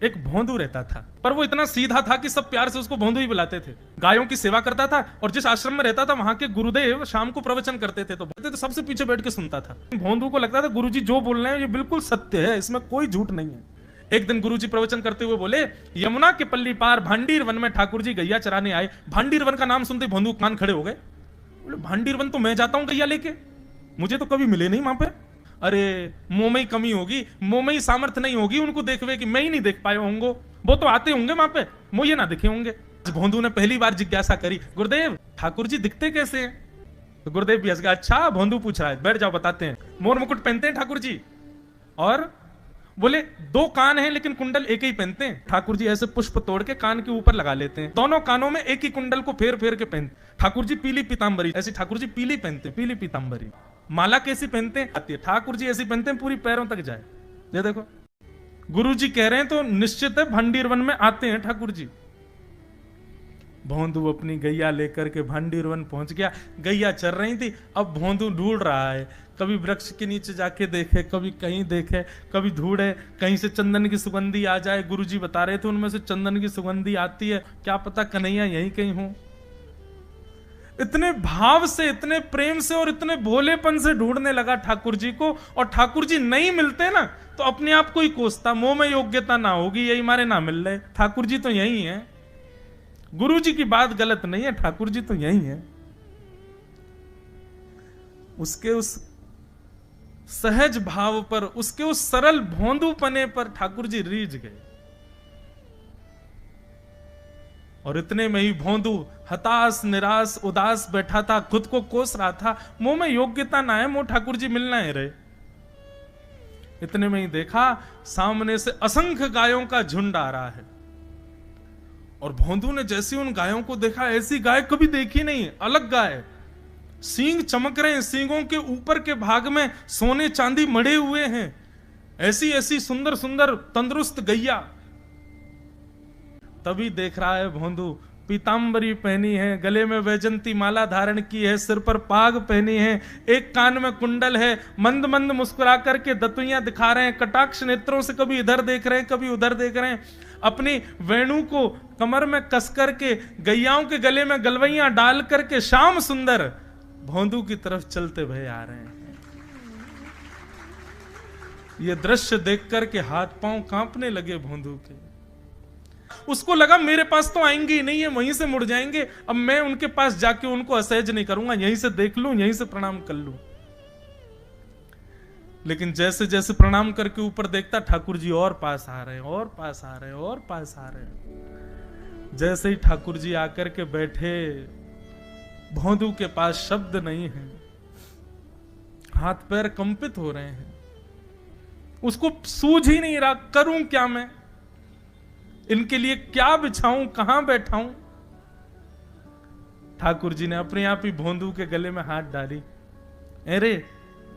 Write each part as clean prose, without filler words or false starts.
एक भोंदू रहता था, पर वो इतना सीधा था कि सब प्यार से उसको भोंदू ही बुलाते थे। गायों की सेवा करता था और जिस आश्रम में रहता था वहां के गुरुदेव शाम को प्रवचन करते थे तो सबसे पीछे बैठ के सुनता था। भोंदू को लगता था गुरुजी जो बोल रहे हैं ये बिल्कुल सत्य है, इसमें कोई झूठ नहीं है। एक दिन गुरुजी प्रवचन करते हुए बोले, यमुना के पल्ली पार भांडीर वन में ठाकुर जी गैया चराने आए। भांडीर वन का नाम सुनते भोंदू कान खड़े हो गए। बोले भांडीर वन तो मैं जाता हूं गैया लेके, मुझे तो कभी मिले नहीं वहां पे। अरे मुंह में ही कमी होगी, मुंह में ही सामर्थ्य नहीं होगी उनको देखवे कि मैं ही नहीं देख पाए होंगे, वो तो आते होंगे वहां पे, मुझे ना दिखे होंगे। भोंदू ने पहली बार जिज्ञासा करी, गुरुदेव ठाकुर जी दिखते कैसे हैं? तो गुरुदेव भी हंस गया, अच्छा भोंदू पूछ रहा है, बैठ जाओ बताते हैं। मोर मुकुट पहनते हैं ठाकुर जी, और बोले 2 कान हैं लेकिन कुंडल एक ही पहनते हैं। ठाकुर जी ऐसे पुष्प तोड़ के कान के ऊपर लगा लेते हैं, दोनों कानों में एक ही कुंडल को फेर फेर के पहनते। ठाकुर जी पीली पीतांबरी, ऐसी ठाकुर जी पीली पहनते हैं, पीली पीतांबरी। माला कैसी पहनते हैं? आती है। ठाकुर जी ऐसी पहनते हैं पूरी पैरों तक जाए। ये देखो गुरु जी कह रहे हैं तो निश्चित है भांडीर वन में आते हैं ठाकुर जी। भोंदू अपनी गैया लेकर के भांडीर वन पहुंच गया। गैया चर रही थी, अब भोंदू ढूंढ रहा है, कभी वृक्ष के नीचे जाके देखे, कभी कहीं देखे, कभी ढूंढे कहीं से चंदन की सुगंधी आ जाए। गुरुजी बता रहे थे उनमें से चंदन की सुगंधी आती है, क्या पता कन्हैया यहीं कहीं हो। इतने भाव से, इतने प्रेम से और इतने भोलेपन से ढूंढने लगा ठाकुर जी को, और ठाकुर जी नहीं मिलते ना तो अपने आप को ही कोसता, मुंह में योग्यता ना होगी यही मारे ना मिल रहे, ठाकुर जी तो यही है। गुरु जी की बात गलत नहीं है, ठाकुर जी तो यही है। उसके उस सहज भाव पर, उसके उस सरल भोंदूपने पर ठाकुर जी रीझ गए। और इतने में ही भोंदू हताश निराश उदास बैठा था, खुद को कोस रहा था, मुंह में योग्यता ना है, मुंह ठाकुर जी मिलना है रहे। इतने में ही देखा सामने से असंख्य गायों का झुंड आ रहा है, और भोंदू ने जैसे उन गायों को देखा, ऐसी गाय कभी देखी नहीं, अलग गाय, सींग चमक रहे हैं, सींगों के ऊपर के भाग में सोने चांदी मढ़े हुए हैं, ऐसी ऐसी सुंदर सुंदर तंदुरुस्त गैया। तभी देख रहा है भोंदू, पीतांबरी पहनी है, गले में वैजंती माला धारण की है, सिर पर पाग पहनी है, एक कान में कुंडल है, मंद मंद मुस्कुरा करके दतुइयां दिखा रहे हैं, कटाक्ष नेत्रों से कभी इधर देख रहे हैं कभी उधर देख रहे हैं, अपनी वेणु को कमर में कस करके गैयाओं के गले में गलवैयां डाल करके श्याम सुंदर भोंदू की तरफ चलते भय आ रहे हैं। ये दृश्य देख करके हाथ पांव कांपने लगे भोंदू के। उसको लगा मेरे पास तो आएंगे ही नहीं है, वहीं से मुड़ जाएंगे, अब मैं उनके पास जाके उनको असहज नहीं करूंगा, यहीं से देख लूं, यहीं से प्रणाम कर लूं। लेकिन जैसे जैसे प्रणाम करके ऊपर देखता, ठाकुर जी और पास आ रहे हैं, और पास आ रहे हैं, और पास आ रहे हैं। जैसे ही ठाकुर जी आकर के बैठे, भोंदू के पास शब्द नहीं है, हाथ पैर कंपित हो रहे हैं, उसको सूझ ही नहीं रहा करूं क्या मैं, इनके लिए क्या बिछाऊं, कहां बैठाऊं। ठाकुर जी ने अपने आप ही भोंदू के गले में हाथ डाली, अरे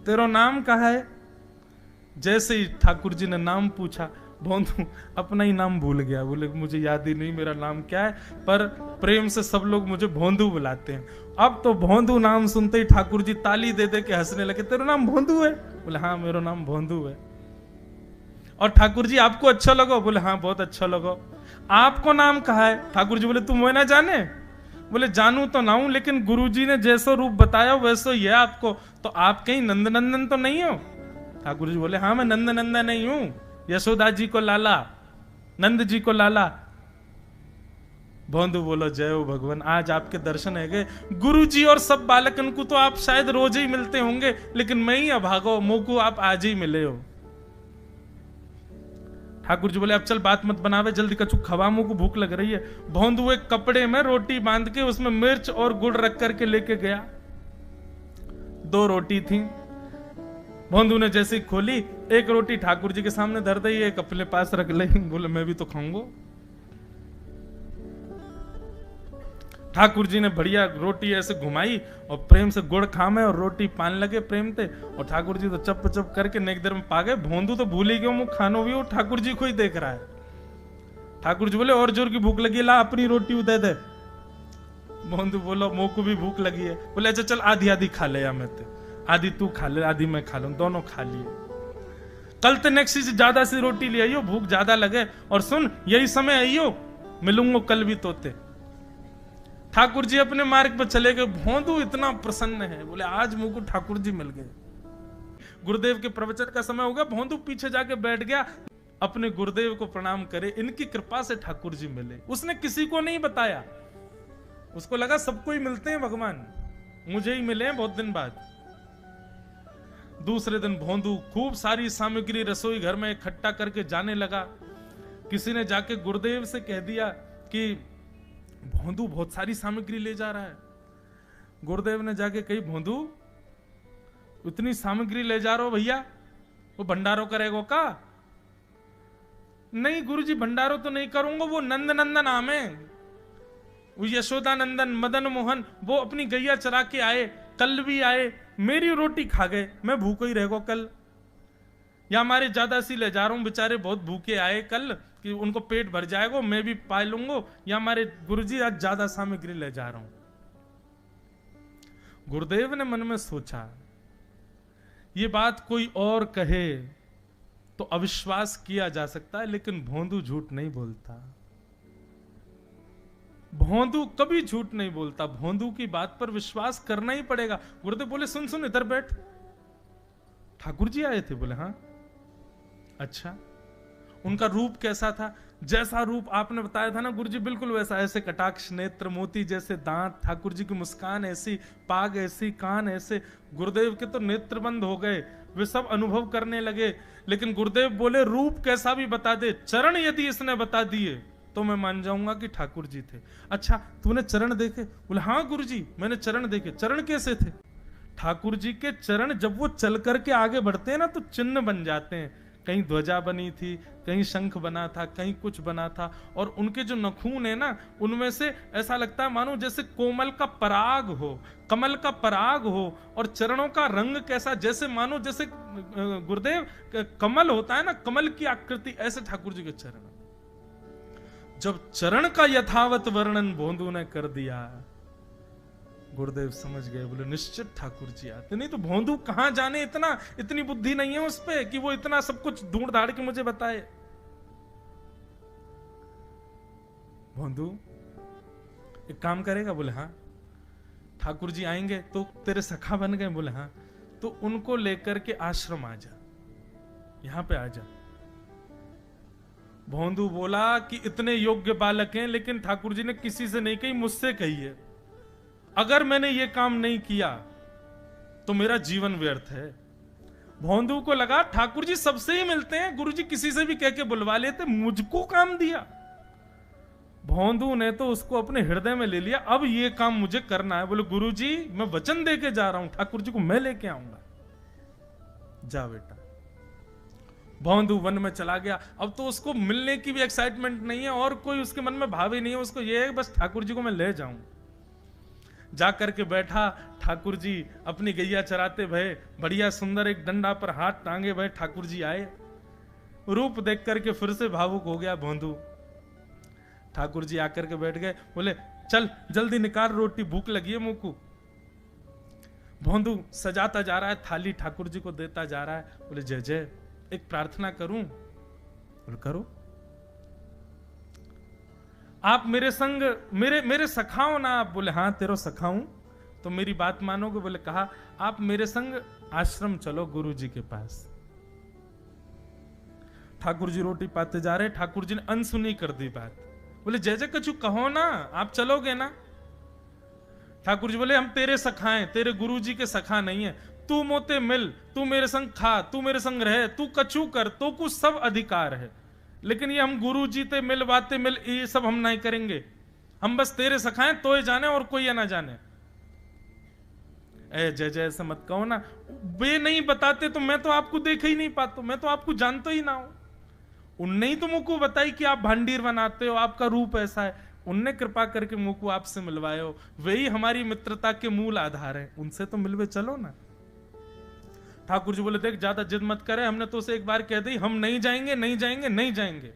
तेरा नाम कहा है? जैसे ही ठाकुर जी ने नाम पूछा, भोंदू अपना ही नाम भूल गया, बोले मुझे याद ही नहीं मेरा नाम क्या है, पर प्रेम से सब लोग मुझे भोंदू बुलाते हैं। अब तो भोंदू नाम सुनते ही ठाकुर जी ताली दे दे के हंसने लगे, तेरा नाम भोंदू है? बोले हाँ मेरा नाम भोंदू है। और ठाकुर जी आपको अच्छा लगा? बोले हाँ बहुत अच्छा लगा। आपको नाम कहा है? ठाकुर जी बोले तुम वो ना जाने? बोले जानू तो ना हूं, लेकिन गुरुजी ने जैसा रूप बताया वैसा ही है आपको, तो आप कहीं नंदनंदन तो नहीं हो? ठाकुर जी बोले हाँ मैं नंदनंदन नहीं हूं, यशोदा जी को लाला, नंद जी को लाला। भोंदू बोलो जय हो भगवान, आज आपके दर्शन है गए। गुरु जी और सब बालकन को तो आप शायद रोज ही मिलते होंगे, लेकिन मैं ही अभागो, मुंह को आप आज ही मिले हो। ठाकुर जी बोले अब चल बात मत बनावे, जल्दी कछु खवा, मुंह को भूख लग रही है। भोंदू एक कपड़े में रोटी बांध के उसमें मिर्च और गुड़ रख करके लेके गया। 2 रोटी थी। भोंदू ने जैसे ही खोली, एक रोटी ठाकुर जी के सामने धर दी, एक अपने पास रख ली। बोले मैं भी तो खाऊंगा। ठाकुर जी ने बढ़िया रोटी ऐसे घुमाई और प्रेम से गुड़ खामे और रोटी पान लगे प्रेम से, और ठाकुर जी तो चप चप करके नेक देर में पा गए। भोंदू तो भूल ही गए, मुंह खानो भी, वो ठाकुर जी को ही देख रहा है। ठाकुर जी बोले और जोर की भूख लगी, ला अपनी रोटी दे दे। भोंदू बोलो मुंह को भी भूख लगी है। बोले अच्छा चल आधी आधी खा ले, या मैं आधी तू खा ले आधी मैं खा लूं, दोनों खा लिए। कल तो नेक्स्ट से ज्यादा सी रोटी ले आइयो, भूख ज्यादा लगे, और सुन यही समय आइयो, मिलूंगा कल भी तोते। ठाकुर जी अपने मार्ग पर चले गए। भोंदू इतना प्रसन्न है, बोले आज मुझको ठाकुर जी मिल गए। गुरुदेव के प्रवचन का समय हो गया, भोंदू पीछे जाके बैठ गया, अपने गुरुदेव को प्रणाम करे, इनकी कृपा से ठाकुर जी मिले। उसने किसी को नहीं बताया, उसको लगा सबको ही मिलते हैं भगवान, मुझे ही मिले हैं बहुत दिन बाद। दूसरे दिन भोंदू खूब सारी सामग्री रसोई घर में इकट्ठा करके जाने लगा। किसी ने जाके गुरुदेव से कह दिया कि भोंदू बहुत सारी सामग्री ले जा रहा है। गुरुदेव ने जाके कही, भोंदू इतनी सामग्री ले जा रहे हो भैया, वो भंडारो करेगो का? नहीं गुरुजी भंडारो तो नहीं करूंगा, वो नंद नंदन नाम है, वो यशोदा नंदन मदन मोहन, वो अपनी गैया चरा के आए, कल भी आए, मेरी रोटी खा गए, मैं भूखो ही रहेगा कल। या हमारे ज्यादा सी ले जा रहा हूं, बेचारे बहुत भूखे आए कल, कि उनको पेट भर जाएगा, मैं भी पा लूंगा, या हमारे गुरुजी आज ज्यादा सामग्री ले जा रहा हूं। गुरुदेव ने मन में सोचा, ये बात कोई और कहे तो अविश्वास किया जा सकता है, लेकिन भोंदू झूठ नहीं बोलता। भोंदू कभी झूठ नहीं बोलता, भोंदू की बात पर विश्वास करना ही पड़ेगा। गुरुदेव बोले, सुन सुन इधर बैठ, ठाकुर जी आए थे? बोले हाँ। अच्छा, उनका रूप कैसा था? जैसा रूप आपने बताया था ना गुरुजी, बिल्कुल वैसा, ऐसे कटाक्ष नेत्र, मोती जैसे दांत, ठाकुर जी की मुस्कान ऐसी, पाग ऐसी, कान ऐसे। गुरुदेव के तो नेत्र बंद हो गए, वे सब अनुभव करने लगे। लेकिन गुरुदेव बोले, रूप कैसा भी बता दे, चरण यदि इसने बता दिए तो मैं मान जाऊंगा कि ठाकुर जी थे। अच्छा तूने चरण देखे? बोले हाँ गुरुजी मैंने चरण देखे। चरण कैसे थे? ठाकुर जी के चरण जब वो चल करके आगे बढ़ते हैं ना, तो चिन्ह बन जाते हैं। कहीं ध्वजा बनी थी, कहीं शंख बना था, कहीं कुछ बना था, और उनके जो नखून है ना, उनमें से ऐसा लगता है मानो जैसे कोमल का पराग हो, कमल का पराग हो। और चरणों का रंग कैसा, जैसे मानो जैसे गुरुदेव कमल होता है ना, कमल की आकृति, ऐसे ठाकुर जी के चरण। जब चरण का यथावत वर्णन भोंदू ने कर दिया, गुरुदेव समझ गए, बोले निश्चित ठाकुर जी आते। नहीं तो भोंदू कहां जाने, इतनी बुद्धि नहीं है उस पे कि वो इतना सब कुछ ढूंढ धाड़ के मुझे बताए। भोंदू एक काम करेगा? बोले हाँ। ठाकुर जी आएंगे तो तेरे सखा बन गए? बोले हाँ। तो उनको लेकर के आश्रम आ जा, यहां पे आ जा। भोंदू बोला कि इतने योग्य बालक हैं, लेकिन ठाकुर जी ने किसी से नहीं कही, मुझसे कही है। अगर मैंने ये काम नहीं किया तो मेरा जीवन व्यर्थ है। भोंदू को लगा ठाकुर जी सबसे ही मिलते हैं, गुरु जी किसी से भी कह के बुलवा लेते, मुझको काम दिया। भोंदू ने तो उसको अपने हृदय में ले लिया, अब ये काम मुझे करना है। बोले गुरु जी मैं वचन दे के जा रहा हूं, ठाकुर जी को मैं लेके आऊंगा। जा बेटा। भोंदू वन में चला गया। अब तो उसको मिलने की भी एक्साइटमेंट नहीं है, और कोई उसके मन में भाव ही नहीं है, उसको ये है बस ठाकुर जी को मैं ले जाऊं। जाकर के बैठा, ठाकुर जी अपनी गैया चराते भय, बढ़िया सुंदर एक डंडा पर हाथ टांगे भय ठाकुर जी आए। रूप देख करके फिर से भावुक हो गया भोंदू। ठाकुर जी आकर के बैठ गए, बोले चल जल्दी निकाल रोटी, भूख लगी है मुंह को। भोंदू सजाता जा रहा है थाली, ठाकुर जी को देता जा रहा है। बोले जय जय, एक प्रार्थना करूं? बोले करो। आप मेरे संग मेरे सखाओ ना आप? बोले हाँ तेरो सखाऊं, तो मेरी बात मानोगे? बोले कहा, आप मेरे संग आश्रम चलो गुरु जी के पास। ठाकुर जी रोटी पाते जा रहे, ठाकुर जी ने अनसुनी कर दी बात। बोले जय जय कछु कहो ना, आप चलोगे ना? ठाकुर जी बोले हम तेरे सखा हैं, तेरे गुरु जी के सखा नहीं है। तू मोते मिल, तू मेरे संग खा, तू मेरे संग रहे, तू कछु कर, तो कुछ सब अधिकार है, लेकिन ये हम गुरु जी ते मिल बातें मिल, ये सब हम नहीं करेंगे। हम बस तेरे सखाएं, तो ये जाने और कोई ये ना जाने। ए जय जय ऐसा मत कहो ना, वे नहीं बताते तो मैं तो आपको देख ही नहीं पाता, मैं तो आपको जानता ही ना हूं। उनने ही तो मुझको बताई कि आप भांडीर बनाते हो, आपका रूप ऐसा है, उनने कृपा करके मुझको आपसे मिलवाए हो, वही हमारी मित्रता के मूल आधार है, उनसे तो मिलवे चलो ना। ठाकुर जी बोले देख ज्यादा जिद मत करे, हमने तो उसे एक बार कह दी हम नहीं जाएंगे नहीं जाएंगे नहीं जाएंगे।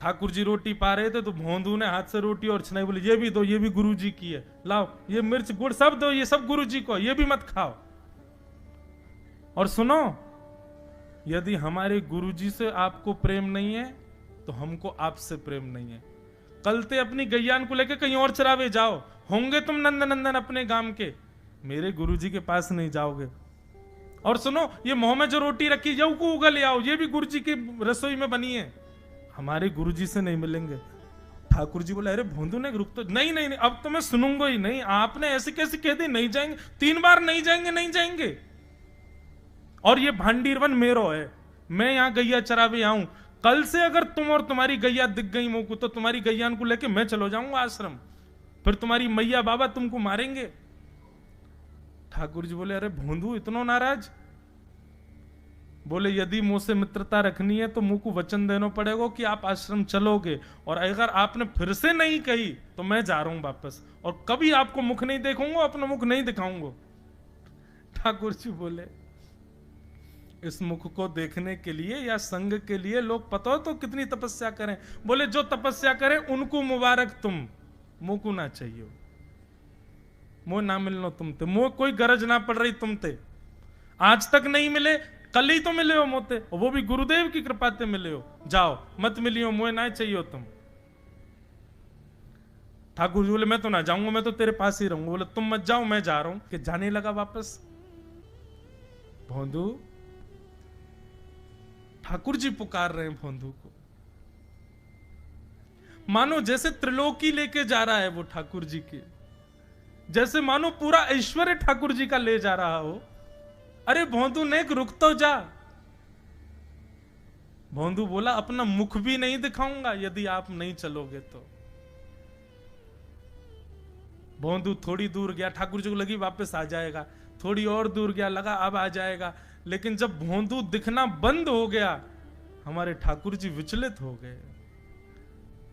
ठाकुर जी रोटी पा रहे थे तो भोंदू ने हाथ से रोटी और छनाई, बोले ये भी दो, ये भी गुरु जी की है, लाओ ये मिर्च गुड़ सब दो, ये सब गुरु जी को, ये भी मत खाओ। और सुनो, यदि हमारे गुरुजी से आपको प्रेम नहीं है तो हमको आपसे प्रेम नहीं है। कल ते अपनी गैयान को लेके कहीं और चरावे जाओ, होंगे तुम नंदनंदन अपने गांव के, मेरे गुरुजी के पास नहीं जाओगे। और सुनो, ये मुंह में जो रोटी रखी जाओ को उगल ले आओ, ये भी गुरुजी की रसोई में बनी है, हमारे गुरुजी से नहीं मिलेंगे। ठाकुर जी बोले, अरे भोंदू ने रुक तो, नहीं नहीं नहीं, अब तो मैं सुनूंगा ही नहीं, आपने ऐसे कैसे कह दी नहीं जाएंगे, 3 बार नहीं जाएंगे, नहीं जाएंगे। और ये भांडीरवन मेरो है, मैं यहां गैया चरावे आऊं, कल से अगर तुम और तुम्हारी गैया दिख गई मोकू तो तुम्हारी गैयान को लेके मैं चलो जाऊंगा आश्रम, फिर तुम्हारी मैया बाबा तुमको मारेंगे। ठाकुर जी बोले, अरे भोंदू इतना नाराज? बोले, यदि मुंह से मित्रता रखनी है तो मुंह को वचन देना पड़ेगा कि आप आश्रम चलोगे, और अगर आपने फिर से नहीं कही तो मैं जा रहा हूं वापस, और कभी आपको मुख नहीं देखूंगा, अपना मुख नहीं दिखाऊंगा। ठाकुर जी बोले, इस मुख को देखने के लिए या संग के लिए लोग पता हो तो कितनी तपस्या करें। बोले, जो तपस्या करें उनको मुबारक, तुम मुंह को ना चाहिए, मुंह ना मिलनो तुमते, मुंह कोई गरज ना पड़ रही तुमते, आज तक नहीं मिले, कल ही तो मिले हो मोते, और वो भी गुरुदेव की कृपा से मिले हो, जाओ मत मिलियो, मुझे ना चाहिए तुम। ठाकुर जी बोले, मैं तो ना जाऊंगा, मैं तो तेरे पास ही रहूंगा। बोले, तुम मत जाओ, मैं जा रहा हूं। कि जाने लगा वापस। भोंदू, ठाकुर जी पुकार रहे हैं भोंदू को, मानो जैसे त्रिलोकी लेके जा रहा है वो ठाकुर जी के, जैसे मानो पूरा ऐश्वर्य ठाकुर जी का ले जा रहा हो। अरे भोंदू ने रुक तो जा। भोंदू बोला, अपना मुख भी नहीं दिखाऊंगा यदि आप नहीं चलोगे तो। भोंदू थोड़ी दूर गया, ठाकुर जी को लगी वापस आ जाएगा, थोड़ी और दूर गया, लगा अब आ जाएगा, लेकिन जब भोंदू दिखना बंद हो गया, हमारे ठाकुर जी विचलित हो गए,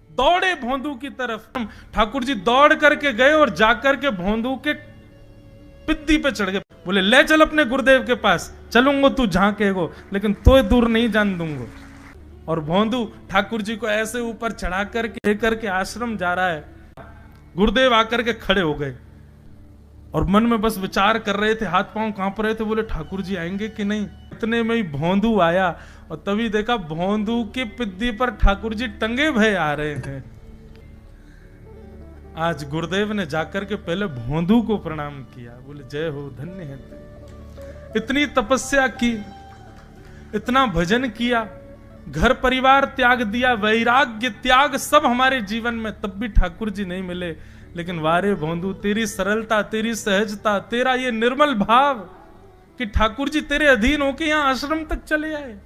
दौड़े भोंदू की तरफ। ठाकुर जी दौड़ करके गए और जाकर के भोंदू के पिद्दी पे चढ़ गए। बोले, ले चल अपने गुरुदेव के पास, चलूंगा तू जहां कहेगो, लेकिन तो दूर नहीं जान दूंगा। और भोंदू ठाकुर जी को ऐसे ऊपर चढ़ा करके लेकर के आश्रम जा रहा है। गुरुदेव आकर के खड़े हो गए और मन में बस विचार कर रहे थे, हाथ पांव कांप रहे थे। बोले, ठाकुर जी आएंगे कि नहीं। इतने में ही भोंदू आया और तभी देखा भोंदू के पिद्दी पर ठाकुर जी टंगे भय आ रहे हैं। आज गुरुदेव ने जाकर के पहले भोंदू को प्रणाम किया। बोले, जय हो, धन्य है। इतनी तपस्या की, इतना भजन किया, घर परिवार त्याग दिया, वैराग्य त्याग सब हमारे जीवन में, तब भी ठाकुर जी नहीं मिले। लेकिन वारे भोंदू, तेरी सरलता, तेरी सहजता, तेरा ये निर्मल भाव कि ठाकुर जी तेरे अधीन होके यहां आश्रम तक चले आए।